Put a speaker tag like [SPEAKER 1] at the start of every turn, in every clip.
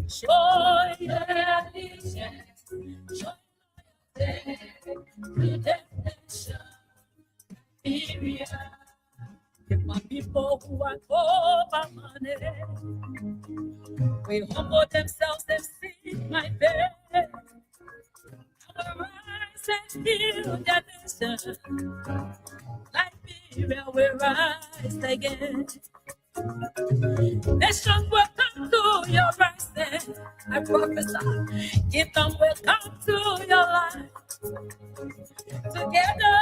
[SPEAKER 1] My people who are over money, we humble themselves and seek my bed. Our rise and heal their nation. Liberia will rise again. Nation will come to your rising. I prophesy. Kingdom will come to your life. Together,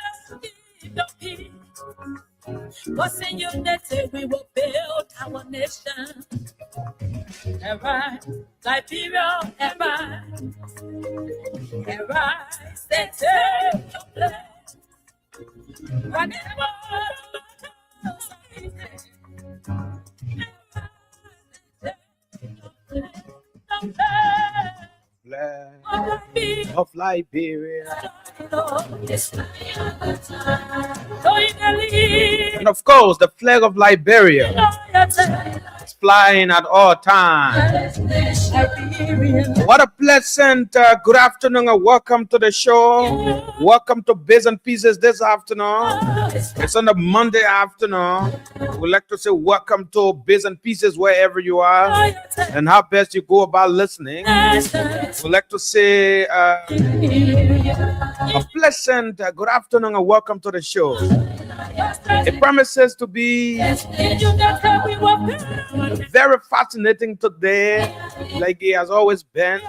[SPEAKER 1] let's keep the peace. What's in unity, we will build our nation. Arise, Liberia, arise. Arise, and take your place. Whatever
[SPEAKER 2] flag of Liberia. And of course, the flag of Liberia is flying at all times. What a pleasant good afternoon and welcome to the show. Welcome to Bitz And Pieces this afternoon. It's on a Monday afternoon. We'd like to say welcome to Bitz And Pieces wherever you are and how best you go about listening. We'd like to say a pleasant good afternoon and welcome to the show. It promises to be very fascinating today, like it has always been.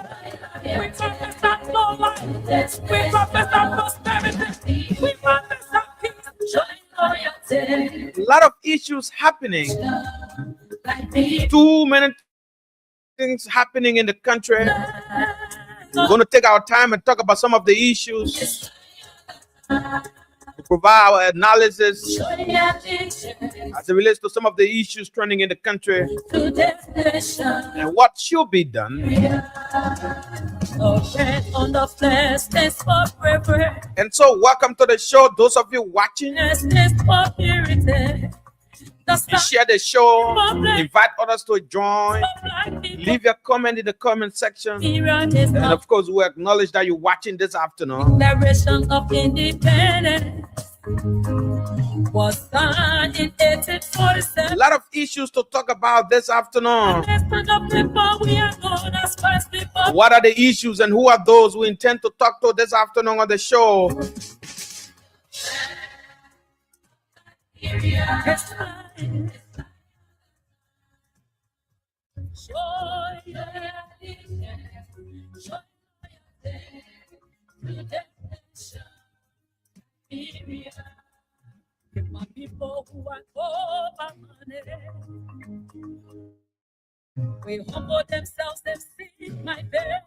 [SPEAKER 2] A lot of issues happening. Too many things happening in the country. We're going to take our time and talk about some of the issues, provide our analysis as it relates to some of the issues trending in the country and what should be done. And so, welcome to the show, those of you watching. Share the show, invite others to join, leave your comment in the comment section, and of course we acknowledge that you're watching this afternoon.
[SPEAKER 1] Declaration of Independence was signed in 1847.
[SPEAKER 2] A lot of issues to talk about this afternoon. What are the issues and who are those we intend to talk to this afternoon on the show?
[SPEAKER 1] My people who are over money, we humble themselves and seek my bed.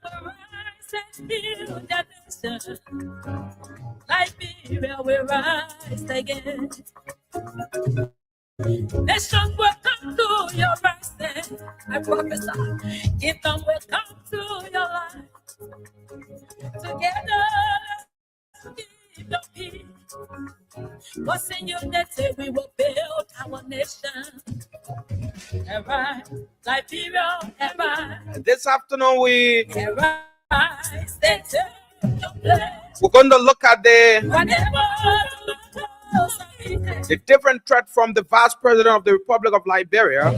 [SPEAKER 1] Our rise and heal their nation. Liberia will rise again. Nation will come to your rising. I prophesy. Kingdom will come to your life. Together, let's keep the peace. What's in unity, we will build our nation. Arise, Liberia, arise.
[SPEAKER 2] This afternoon
[SPEAKER 1] Arise, and take your place.
[SPEAKER 2] we're going to look at the different threat from the Vice President of the Republic of Liberia.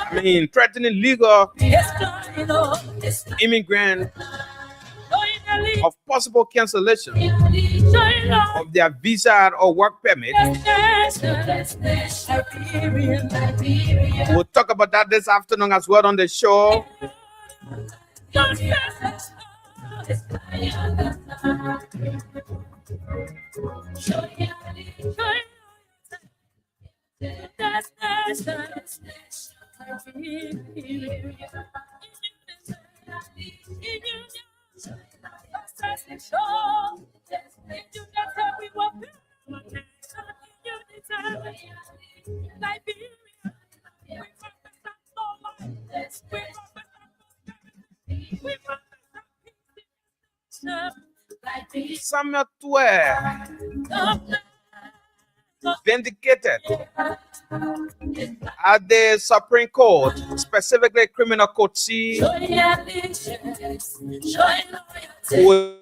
[SPEAKER 2] I mean, threatening legal immigrant of possible cancellation of their visa or work permit. We'll talk about that this afternoon as well on the show. Samuel 12. vindicated at the Supreme Court, specifically Criminal Court C. We'll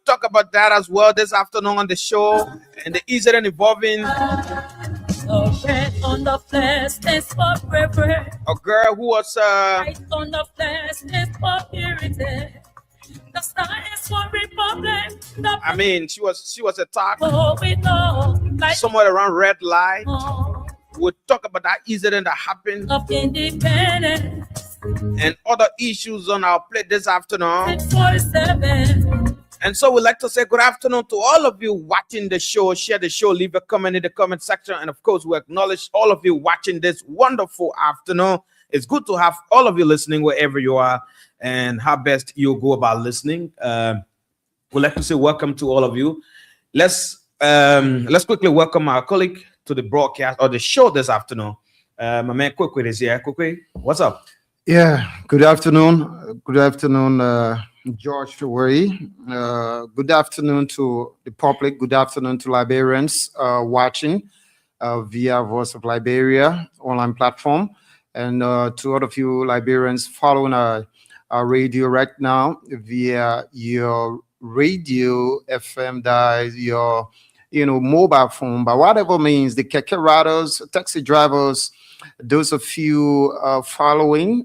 [SPEAKER 2] talk about that as well this afternoon on the show, and the incident involving
[SPEAKER 1] on the flesh is forever.
[SPEAKER 2] a girl who was
[SPEAKER 1] On the flesh is for purity. The star is for republic.
[SPEAKER 2] I mean, she was attacked
[SPEAKER 1] We know, like
[SPEAKER 2] somewhere around red light. We'll talk about that incident that happened
[SPEAKER 1] of independence.
[SPEAKER 2] and other issues on our plate this afternoon.
[SPEAKER 1] 647.
[SPEAKER 2] And so we'd like to say good afternoon to all of you watching the show. Share the show, leave a comment in the comment section. And of course, we acknowledge all of you watching this wonderful afternoon. It's good to have all of you listening wherever you are and how best you go about listening. We'd like to say welcome to all of you. Let's quickly welcome our colleague to the broadcast or the show this afternoon. My man Kwekwe is here. Kwekwe, what's up?
[SPEAKER 3] Yeah, good afternoon. Good afternoon, George Worry. Good afternoon to the public. Good afternoon to Liberians watching via Voice of Liberia online platform. And to all of you Liberians following our radio right now via your radio FM dial, your mobile phone, by whatever means, the keke riders, taxi drivers, those of you following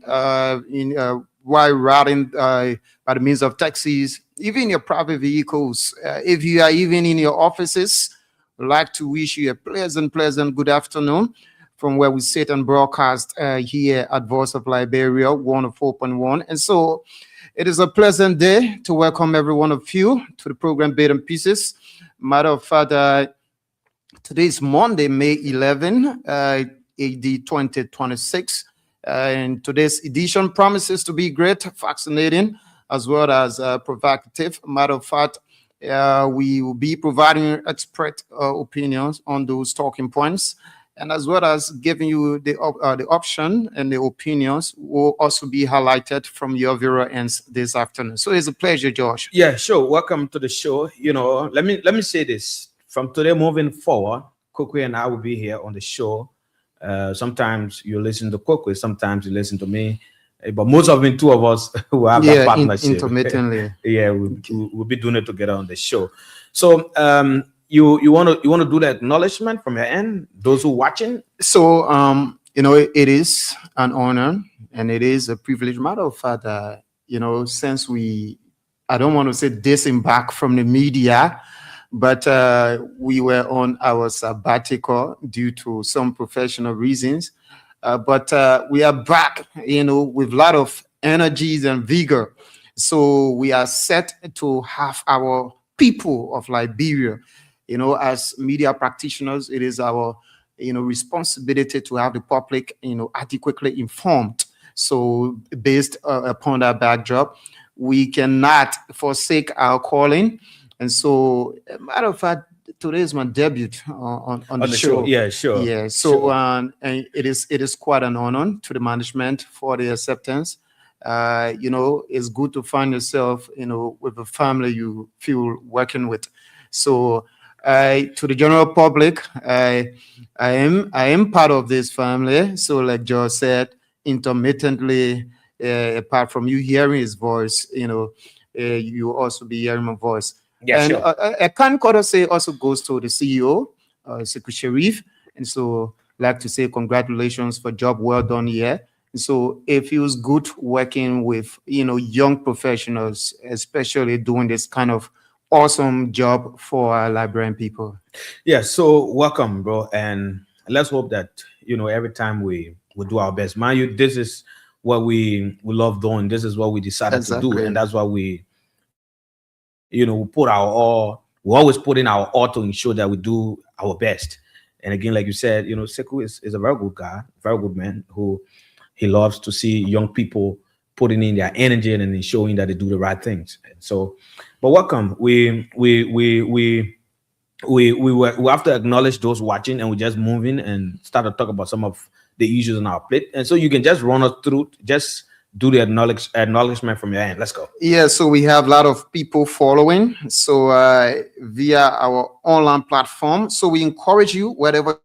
[SPEAKER 3] while riding by the means of taxis, even your private vehicles. If you are even in your offices, I'd like to wish you a pleasant good afternoon from where we sit and broadcast here at Voice of Liberia 104.1. And so it is a pleasant day to welcome every one of you to the program Bitz And Pieces. Matter of fact, today is Monday, May 11, AD 2026. And today's edition promises to be great, fascinating, as well as provocative. Matter of fact, we will be providing expert opinions on those talking points, and as well as giving you the option and the opinions will also be highlighted from your viewer ends this afternoon. So it's a pleasure, Josh.
[SPEAKER 2] Yeah, sure. Welcome to the show. Let me say this. From today moving forward, Kwekwe and I will be here on the show. Sometimes you listen to Kwekwe, sometimes you listen to me. But most of the two of us who have that partnership.
[SPEAKER 3] Intermittently.
[SPEAKER 2] Yeah, we'll be doing it together on the show. So you want to do the acknowledgement from your end, those who watching?
[SPEAKER 3] So it is an honor and it is a privilege. Matter of fact, since I don't want to say disembark from the media, but we were on our sabbatical due to some professional reasons. But we are back, with a lot of energies and vigor. So we are set to have our people of Liberia, as media practitioners, it is our, responsibility to have the public, adequately informed. So based upon that backdrop, we cannot forsake our calling. And so, matter of fact, today is my debut on the show.
[SPEAKER 2] Yeah, sure.
[SPEAKER 3] Yeah. So, and it is quite an honor to the management for the acceptance. It's good to find yourself, with a family you feel working with. So, to the general public, I am part of this family. So, like George said, intermittently, apart from you hearing his voice, you also be hearing my voice.
[SPEAKER 2] Yeah,
[SPEAKER 3] and
[SPEAKER 2] sure.
[SPEAKER 3] I can't quite say also goes to the CEO, Sekou Sharif. And so like to say congratulations for job well done here. And so it feels good working with, young professionals, especially doing this kind of awesome job for our Liberian people.
[SPEAKER 2] Yeah, so welcome, bro. And let's hope that, every time we do our best. Mind you, this is what we love doing. This is what we decided to do. And that's why we put our all, we always put in our all to ensure that we do our best. And again, like you said, Sekou is a very good guy, very good man who he loves to see young people putting in their energy and ensuring that they do the right things. And so, but welcome. We have to acknowledge those watching, and we just move in and start to talk about some of the issues on our plate. And so you can just run us through just do the acknowledgement from your end. Let's go.
[SPEAKER 3] Yeah, so we have a lot of people following. So via our online platform. So we encourage you, wherever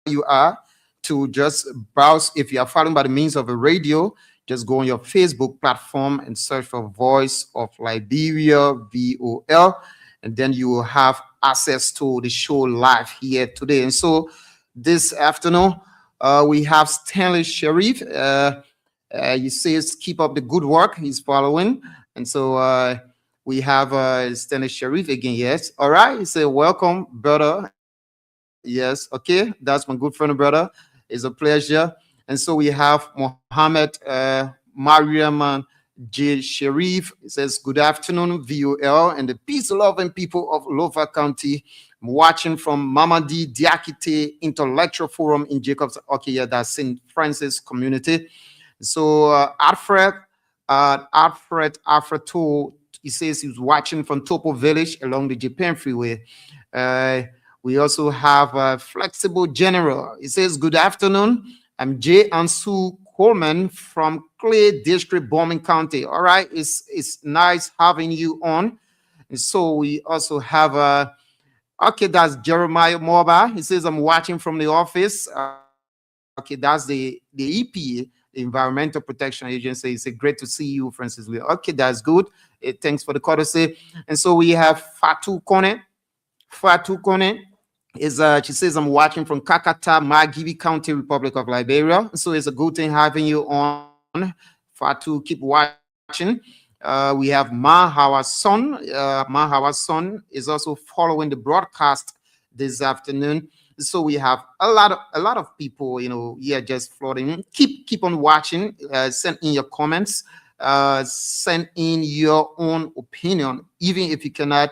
[SPEAKER 3] you are, to just browse. If you are following by the means of a radio, just go on your Facebook platform and search for Voice of Liberia, VOL, and then you will have access to the show live here today. And so this afternoon, we have Stanley Sharif. He says, keep up the good work. He's following. And so we have Stanley Sharif again. Yes. All right. He said, welcome, brother. Yes. Okay. That's my good friend, brother. It's a pleasure. And so we have Mohammed Mariam J. Sharif. He says, good afternoon, VOL and the peace-loving people of Lofa County. I'm watching from Mamadi Diakite Intellectual Forum in Jacobs. Okay, yeah, that's St. Francis community. So Alfred told, he says he's watching from Topo Village along the Japan Freeway. We also have Flexible General. He says, good afternoon. I'm Jay Ansu Coleman from Clay District, Bombing County. All right, it's nice having you on. And so we also have okay, that's Jeremiah Moba. He says, I'm watching from the office. Okay, that's the EPA, the Environmental Protection Agency. It's great to see you, Francis Lee. Okay, that's good. Thanks for the courtesy. And so we have Fatu Kone. Fatu Kone is she says, I'm watching from Kakata, Magibi County, Republic of Liberia. So it's a good thing having you on. Fatu, keep watching. We have Mahawa Son is also following the broadcast this afternoon. So we have a lot of people, here just floating. Keep on watching. Send in your comments. Send in your own opinion, even if you cannot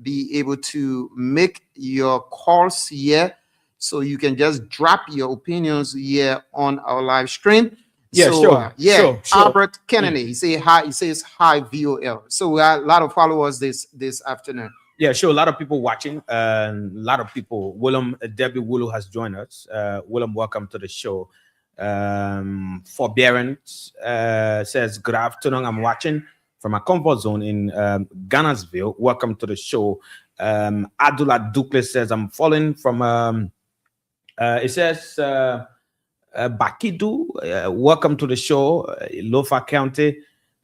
[SPEAKER 3] be able to make your calls here. So you can just drop your opinions here on our live stream.
[SPEAKER 2] Yeah,
[SPEAKER 3] so,
[SPEAKER 2] sure.
[SPEAKER 3] Sure.
[SPEAKER 2] Mm.
[SPEAKER 3] Albert Kennedy, he say hi. He says hi, VOL. So we have a lot of followers this afternoon.
[SPEAKER 2] Yeah, sure. A lot of people watching. A lot of people. Willem Debbie Wulu has joined us. Willem, welcome to the show. Forbearance says, good afternoon. I'm watching from a comfort zone in Ghannasville. Welcome to the show. Adula Dukle says, I'm following from, it says, Bakidu, welcome to the show, Lofa County.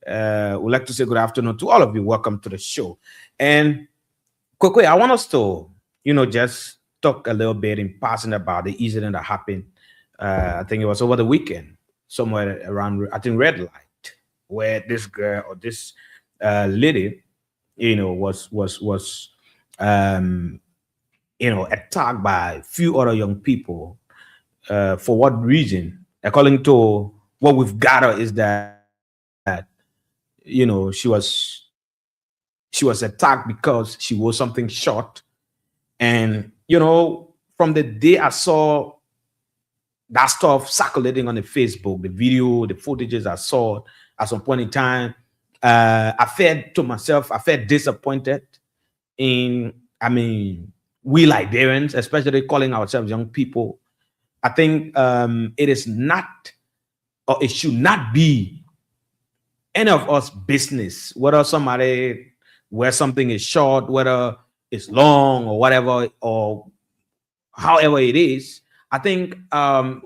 [SPEAKER 2] We'd like to say good afternoon to all of you. Welcome to the show. And quickly, I want us to, just talk a little bit in passing about the incident that happened. I think it was over the weekend, somewhere around, I think, Red Light, where this girl or this lady, was attacked by a few other young people. For what reason? According to what we've gathered, is that she was attacked because she wore something short, and from the day I saw that stuff circulating on the Facebook, the video, the footages I saw at some point in time, I felt to myself, I felt disappointed in. We Liberians, especially calling ourselves young people. I think it is not, or it should not be, any of us business, whether somebody where something is short, whether it's long or whatever, or however it is. I think the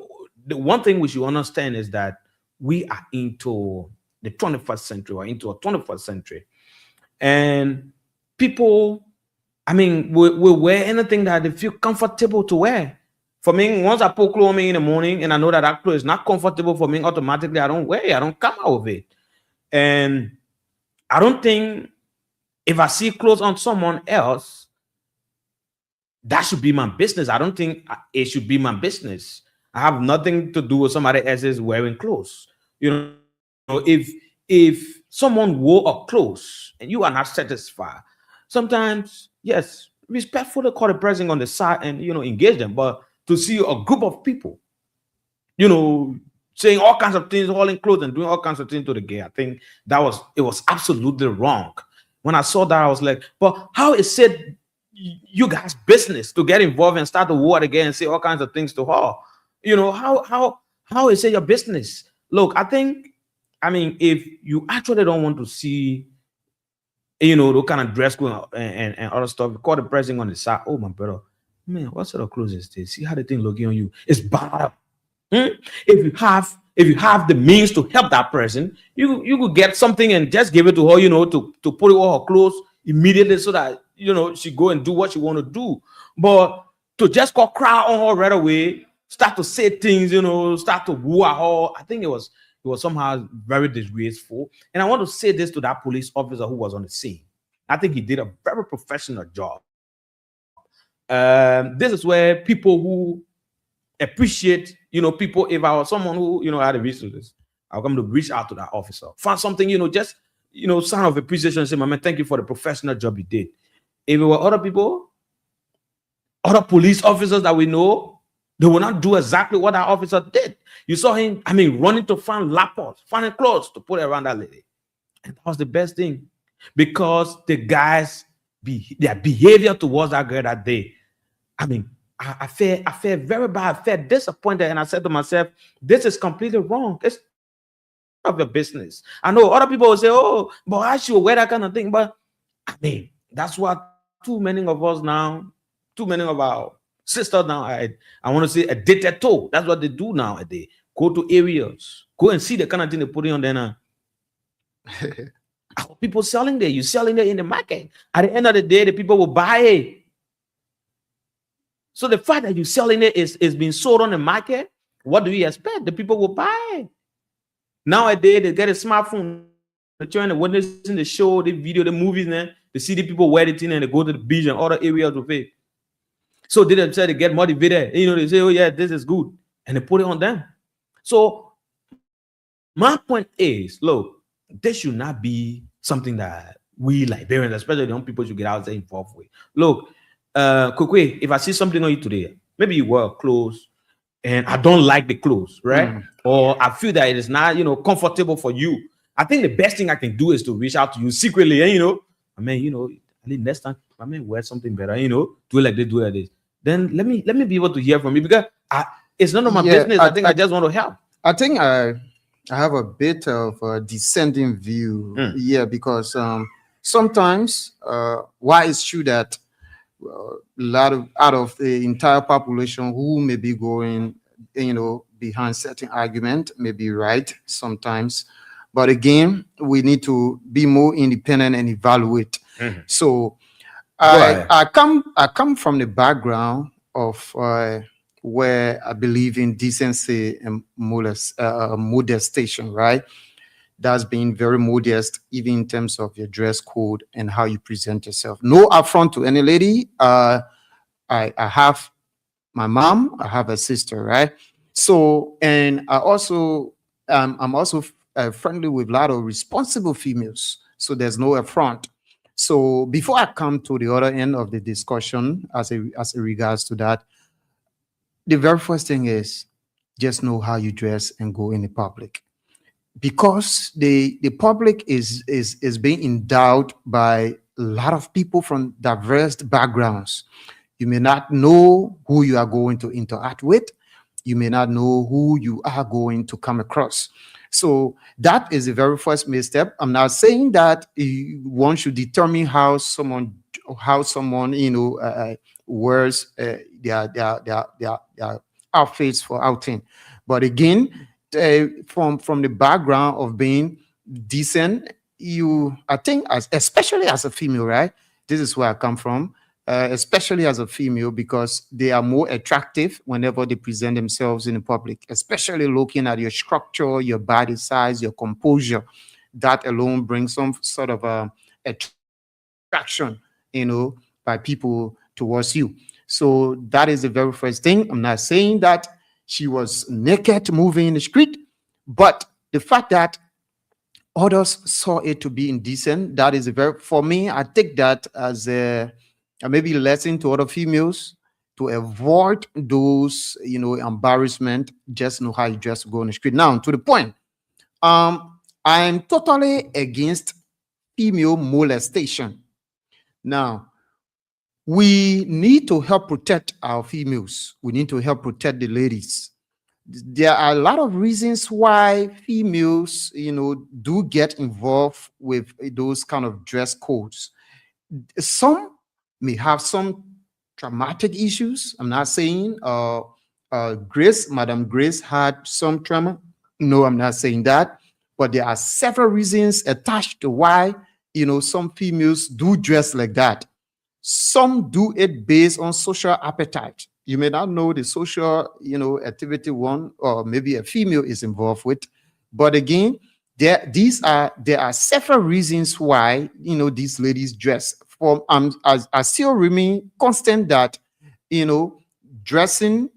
[SPEAKER 2] one thing we should understand is that we are into the 21st century, or into a 21st century, and people, we wear anything that they feel comfortable to wear. For me, once I put clothes on me in the morning and I know that clothes is not comfortable for me, automatically I don't wear it. I don't come out of it. And I don't think if I see clothes on someone else, that should be my business. I don't think it should be my business. I have nothing to do with somebody else's wearing clothes. If someone wore a clothes and you are not satisfied, sometimes, yes, respectfully call the person on the side and engage them. But to see a group of people, saying all kinds of things, hauling clothes and doing all kinds of things to the gay, I think it was absolutely wrong. When I saw that, I was like, but how is it you guys' business to get involved and start to war again and say all kinds of things to her? How is it your business? Look, I think I mean, if you actually don't want to see, those kind of dress code and other stuff, you call the president on the side. Oh, my brother, man, what sort of clothes is this? See how the thing looking on you? It's bad. If you have the means to help that person, you could get something and just give it to her, to put it on her clothes immediately so that she go and do what she want to do. But to just go cry on her right away, start to say things, start to woo at her, I think it was somehow very disgraceful. And I want to say this to that police officer who was on the scene. I think he did a very professional job. This is where people who appreciate, people, if I was someone who, had a resources, I'll come to reach out to that officer, find something, just, sign of appreciation and say, my man, thank you for the professional job you did. If it were other people, other police officers that we know, they will not do exactly what that officer did. You saw him, running to find laptops, finding clothes to put around that lady. And that was the best thing, because the guys, their behavior towards that girl that day, I felt very bad. I felt disappointed, and I said to myself, "This is completely wrong. It's none of your business." I know other people will say, "Oh, but I should wear that kind of thing." But that's what too many of us now, too many of our sisters now, I want to say addicted to. That's what they do nowadays. Go to areas, go and see the kind of thing they put on there now. People selling there. You selling there in the market. At the end of the day, the people will buy it. So the fact that you're selling it is being sold on the market, what do you expect? The people will buy. Nowadays, they get a smartphone, they're trying to witness in the show, the video, the movies, and they see the people wear it in and they go to the beach and other areas of it. So they themselves, they get motivated. They say, oh yeah, this is good. And they put it on them. So my point is, look, this should not be something that we Liberians, especially the young people, should get out there involved with. Look, Kwekwe, if I see something on you today, maybe you wear clothes and I don't like the clothes, right? Or I feel that it is not, comfortable for you. I think the best thing I can do is to reach out to you secretly, and I think next time, wear something better, do it like this, do it like this. Then let me be able to hear from you, because it's none of my business. I think I just want to help.
[SPEAKER 3] I think I have a bit of a descending view, because sometimes why it's true that a lot of out of the entire population who may be going, behind certain argument may be right sometimes, but again, we need to be more independent and evaluate. So I come from the background of where I believe in decency and modestation, right? That's being very modest, even in terms of your dress code and how you present yourself. No affront to any lady. I have my mom, I have a sister, right? So, and I'm also friendly with a lot of responsible females. So there's no affront. So before I come to the other end of the discussion, as a regards to that, the very first thing is just know how you dress and go in the public. Because the public is being endowed by a lot of people from diverse backgrounds. You may not know who you are going to interact with. You may not know who you are going to come across. So that is the very first misstep. I'm not saying that one should determine how someone wears their outfits for outing. But again, from the background of being decent, I think, especially as a female, right? This is where I come from, especially as a female, because they are more attractive whenever they present themselves in the public, especially looking at your structure, your body size, your composure. That alone brings some sort of attraction, by people towards you. So that is the very first thing. I'm not saying that she was naked moving in the street, but the fact that others saw it to be indecent, that is for me, I take that as a maybe lesson to other females to avoid those, embarrassment. Just know how you dress to go on the street. Now, to the point, I'm totally against female molestation. Now, we need to help protect our females. We need to help protect the ladies. there are a lot of reasons why females, do get involved with those kind of dress codes. Some may have some traumatic issues. I'm not saying Madam Grace had some trauma. No, I'm not saying that. But there are several reasons attached to why, some females do dress like that. Some do it based on social appetite. You may not know the social, activity one, or maybe a female is involved with. But again, there are several reasons why these ladies dress. I still remain constant that dressing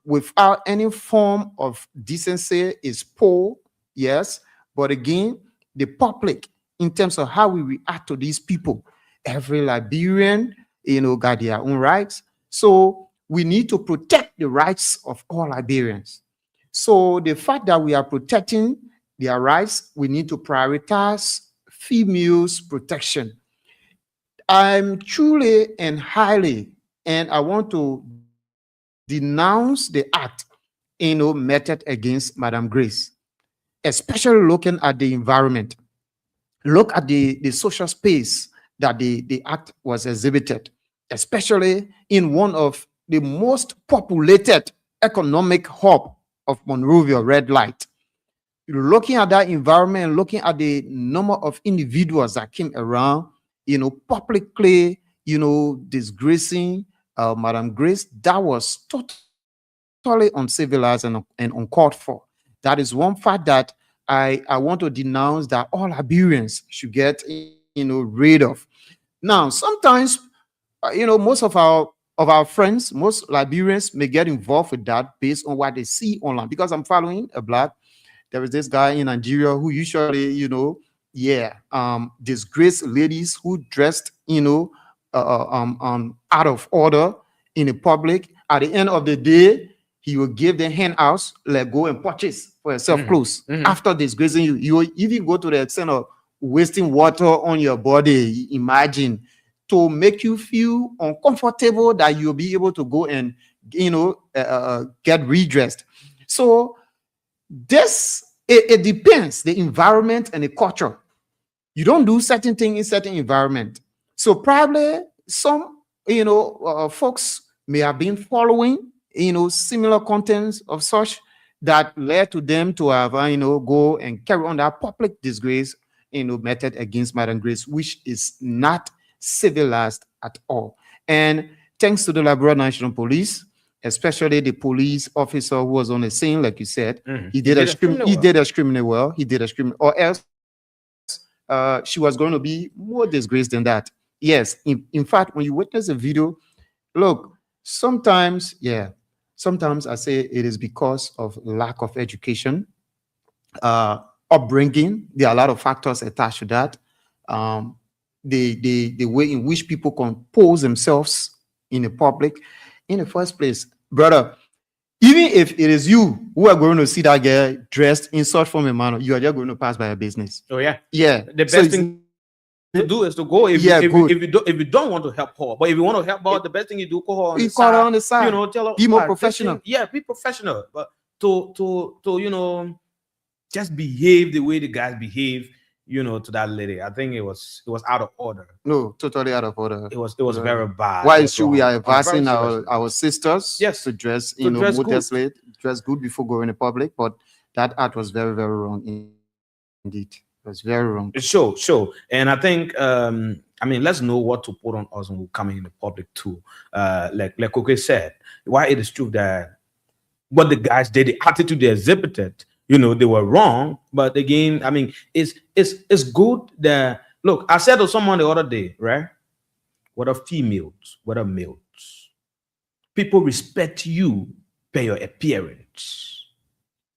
[SPEAKER 3] without any form of decency is poor, yes. But again, the public, in terms of how we react to these people, every Liberian, got their own rights. So we need to protect the rights of all Liberians. So the fact that we are protecting their rights, we need to prioritize females' protection. I'm truly and highly, and I want to denounce the act, meted against Madam Grace, especially looking at the environment. Look at the social space that the act was exhibited, especially in one of the most populated economic hub of Monrovia, Red Light. Looking at that environment, looking at the number of individuals that came around, publicly, disgracing Madam Grace, that was totally uncivilized and uncalled for. That is one fact that I want to denounce, that all Liberians should get, rid of. Now, sometimes, most of our friends, most Liberians may get involved with that based on what they see online. Because I'm following a blog, there is this guy in Nigeria who usually, disgrace ladies who dressed, out of order in the public. At the end of the day, he will give them handouts, like go and purchase for yourself clothes. After disgracing you, you will even go to the extent of wasting water on your body. Imagine, to make you feel uncomfortable, that you'll be able to go and get redressed. So it depends, the environment and the culture. You don't do certain things in certain environment. So probably some folks may have been following similar contents of such that led to them to have go and carry on that public disgrace meted against Madam Grace, which is not civilized at all. And thanks to the Liberia National Police, especially the police officer who was on the scene, like you said, he did extremely well. He did extremely, or else she was going to be more disgraced than that. Yes, in fact, when you witness a video, look, sometimes I say it is because of lack of education, upbringing. There are a lot of factors attached to that. The way in which people compose themselves in the public. In the first place, brother, even if it is you who are going to see that girl dressed in such form and manner, you are just going to pass by her business.
[SPEAKER 2] Oh yeah.
[SPEAKER 3] The
[SPEAKER 2] best thing to do is to go. If you don't want to help her, but if you want to help her, the best thing you do, call her on the side. Tell her,
[SPEAKER 3] be more professional.
[SPEAKER 2] Be professional. But to just behave the way the guys behave, to that lady. I think it was out of order.
[SPEAKER 3] No, totally out of order.
[SPEAKER 2] It was very bad.
[SPEAKER 3] Why is true? We are advising our sisters,
[SPEAKER 2] yes,
[SPEAKER 3] to dress,
[SPEAKER 2] dress
[SPEAKER 3] modestly, dress good before going in public. But that act was very, very wrong indeed. It was very wrong.
[SPEAKER 2] Sure. And I think let's know what to put on us when we come in the public too. Like Koke said, why it is true that what the guys did, the attitude they exhibited, they were wrong. But again, it's good that, look, I said to someone the other day, right? Whether females, whether males, people respect you by your appearance.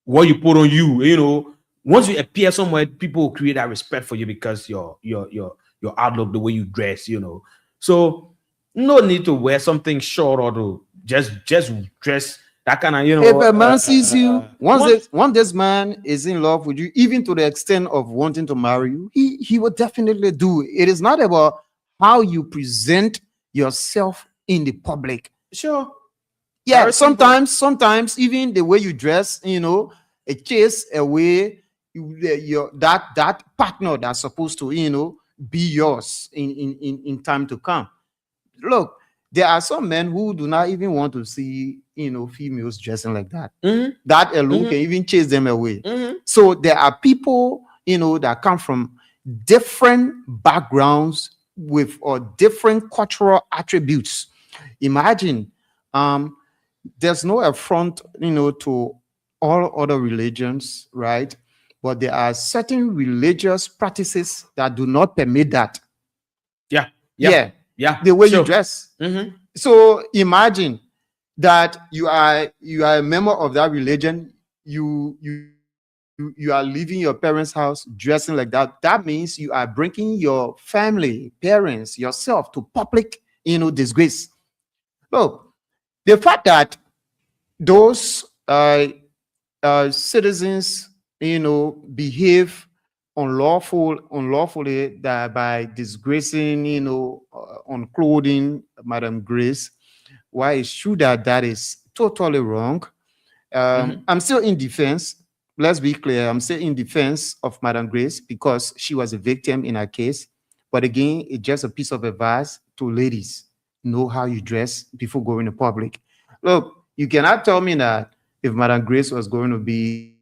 [SPEAKER 2] What you put on you, once you appear somewhere, people will create that respect for you because your outlook, the way you dress, So no need to wear something short or to just dress that kind of,
[SPEAKER 3] If a man sees you, once this man is in love with you, even to the extent of wanting to marry you, he will definitely do it. It is not about how you present yourself in the public.
[SPEAKER 2] Sure.
[SPEAKER 3] Yeah,
[SPEAKER 2] Very simple.
[SPEAKER 3] sometimes even the way you dress, it chase away your that partner that's supposed to, be yours in time to come. Look, there are some men who do not even want to see, females dressing like that. That alone can even chase them away. So there are people, that come from different backgrounds with or different cultural attributes. Imagine, there's no affront, to all other religions, right? But there are certain religious practices that do not permit that.
[SPEAKER 2] Yeah.
[SPEAKER 3] Yeah,
[SPEAKER 2] Yeah.
[SPEAKER 3] the way you
[SPEAKER 2] Sure.
[SPEAKER 3] dress. So imagine that you are a member of that religion. You are leaving your parents' house dressing like that. That means you are bringing your family, parents, yourself to public, disgrace. Look, the fact that those citizens, behave unlawfully, that by disgracing, on clothing Madam Grace, why it's true that that is totally wrong. I'm still in defense. Let's be clear. I'm still in defense of Madam Grace because she was a victim in her case. But again, it's just a piece of advice to ladies: know how you dress before going to public. Look, you cannot tell me that if Madam Grace was going to be